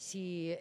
Si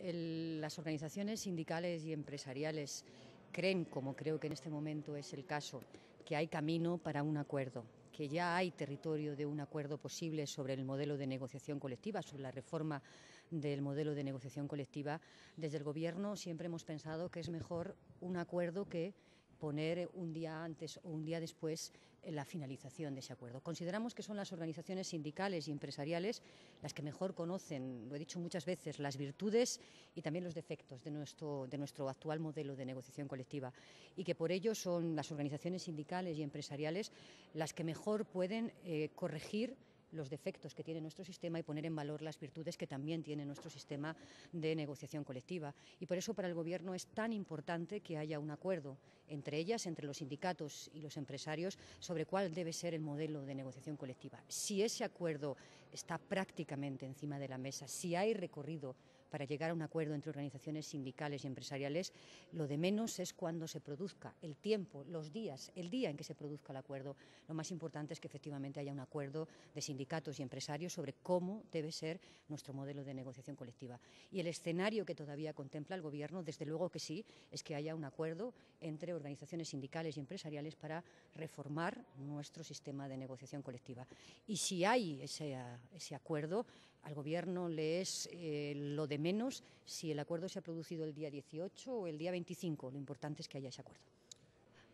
las organizaciones sindicales y empresariales creen, como creo que en este momento es el caso, que hay camino para un acuerdo, que ya hay territorio de un acuerdo posible sobre el modelo de negociación colectiva, sobre la reforma del modelo de negociación colectiva, desde el Gobierno siempre hemos pensado que es mejor un acuerdo que poner un día antes o un día después la finalización de ese acuerdo. Consideramos que son las organizaciones sindicales y empresariales las que mejor conocen, lo he dicho muchas veces, las virtudes y también los defectos de nuestro actual modelo de negociación colectiva, y que por ello son las organizaciones sindicales y empresariales las que mejor pueden corregir los defectos que tiene nuestro sistema y poner en valor las virtudes que también tiene nuestro sistema de negociación colectiva. Y por eso para el Gobierno es tan importante que haya un acuerdo entre ellas, entre los sindicatos y los empresarios, sobre cuál debe ser el modelo de negociación colectiva. Si ese acuerdo está prácticamente encima de la mesa, si hay recorrido para llegar a un acuerdo entre organizaciones sindicales y empresariales, lo de menos es cuando se produzca, el tiempo, los días, el día en que se produzca el acuerdo. Lo más importante es que efectivamente haya un acuerdo de sindicatos y empresarios sobre cómo debe ser nuestro modelo de negociación colectiva. Y el escenario que todavía contempla el Gobierno, desde luego que sí, es que haya un acuerdo entre organizaciones sindicales y empresariales para reformar nuestro sistema de negociación colectiva. Y si hay ese acuerdo, al Gobierno le es lo de menos si el acuerdo se ha producido el día 18 o el día 25. Lo importante es que haya ese acuerdo.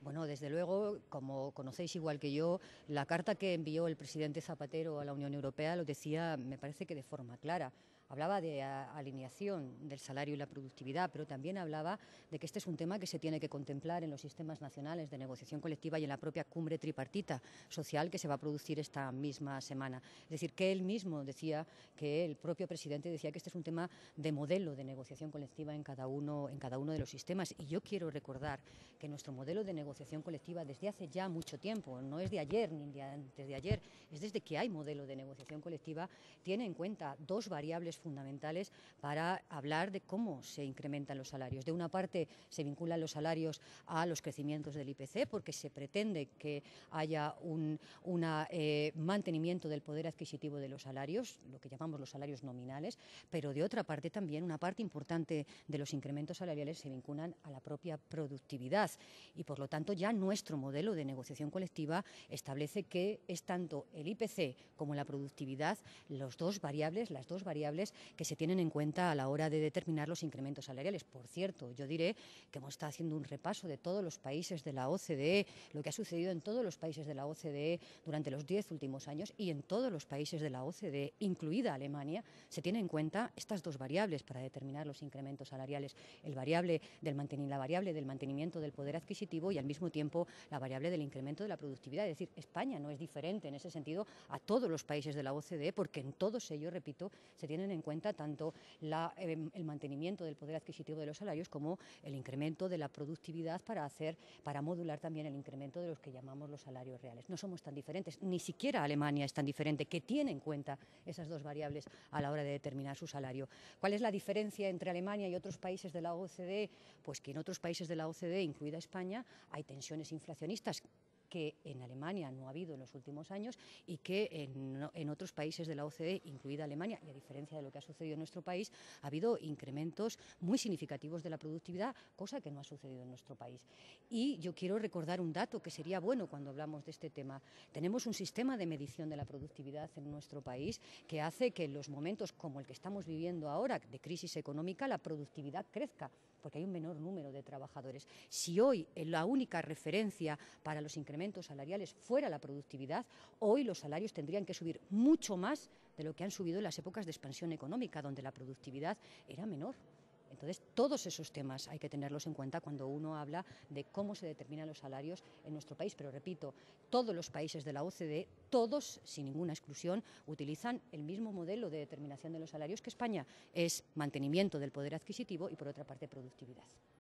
Bueno, desde luego, como conocéis igual que yo, la carta que envió el presidente Zapatero a la Unión Europea lo decía, me parece que de forma clara. Hablaba de alineación del salario y la productividad, pero también hablaba de que este es un tema que se tiene que contemplar en los sistemas nacionales de negociación colectiva y en la propia cumbre tripartita social que se va a producir esta misma semana. Es decir, que él mismo decía, que el propio presidente decía que este es un tema de modelo de negociación colectiva en cada uno de los sistemas. Y yo quiero recordar que nuestro modelo de negociación colectiva desde hace ya mucho tiempo, no es de ayer ni de antes de ayer, es desde que hay modelo de negociación colectiva, tiene en cuenta dos variables fundamentales para hablar de cómo se incrementan los salarios. De una parte se vinculan los salarios a los crecimientos del IPC porque se pretende que haya un mantenimiento del poder adquisitivo de los salarios, lo que llamamos los salarios nominales, pero de otra parte también una parte importante de los incrementos salariales se vinculan a la propia productividad. Y por lo tanto ya nuestro modelo de negociación colectiva establece que es tanto el IPC como la productividad las dos variables que se tienen en cuenta a la hora de determinar los incrementos salariales. Por cierto, yo diré que hemos estado haciendo un repaso de todos los países de la OCDE, lo que ha sucedido en todos los países de la OCDE durante los 10 últimos años, y en todos los países de la OCDE, incluida Alemania, se tienen en cuenta estas dos variables para determinar los incrementos salariales, la variable del mantenimiento del poder adquisitivo y al mismo tiempo la variable del incremento de la productividad. Es decir, España no es diferente en ese sentido a todos los países de la OCDE, porque en todos ellos, repito, se tienen en cuenta tanto el mantenimiento del poder adquisitivo de los salarios como el incremento de la productividad para modular también el incremento de los que llamamos los salarios reales. No somos tan diferentes, ni siquiera Alemania es tan diferente, que tiene en cuenta esas dos variables a la hora de determinar su salario. ¿Cuál es la diferencia entre Alemania y otros países de la OCDE? Pues que en otros países de la OCDE, incluida España, hay tensiones inflacionistas que en Alemania no ha habido en los últimos años y que en otros países de la OCDE, incluida Alemania, y a diferencia de lo que ha sucedido en nuestro país, ha habido incrementos muy significativos de la productividad, cosa que no ha sucedido en nuestro país. Y yo quiero recordar un dato que sería bueno cuando hablamos de este tema. Tenemos un sistema de medición de la productividad en nuestro país que hace que en los momentos como el que estamos viviendo ahora, de crisis económica, la productividad crezca, porque hay un menor número de trabajadores. Si hoy la única referencia para los incrementos salariales fuera la productividad, hoy los salarios tendrían que subir mucho más de lo que han subido en las épocas de expansión económica, donde la productividad era menor. Entonces, todos esos temas hay que tenerlos en cuenta cuando uno habla de cómo se determinan los salarios en nuestro país. Pero repito, todos los países de la OCDE, todos, sin ninguna exclusión, utilizan el mismo modelo de determinación de los salarios que España. Es mantenimiento del poder adquisitivo y, por otra parte, productividad.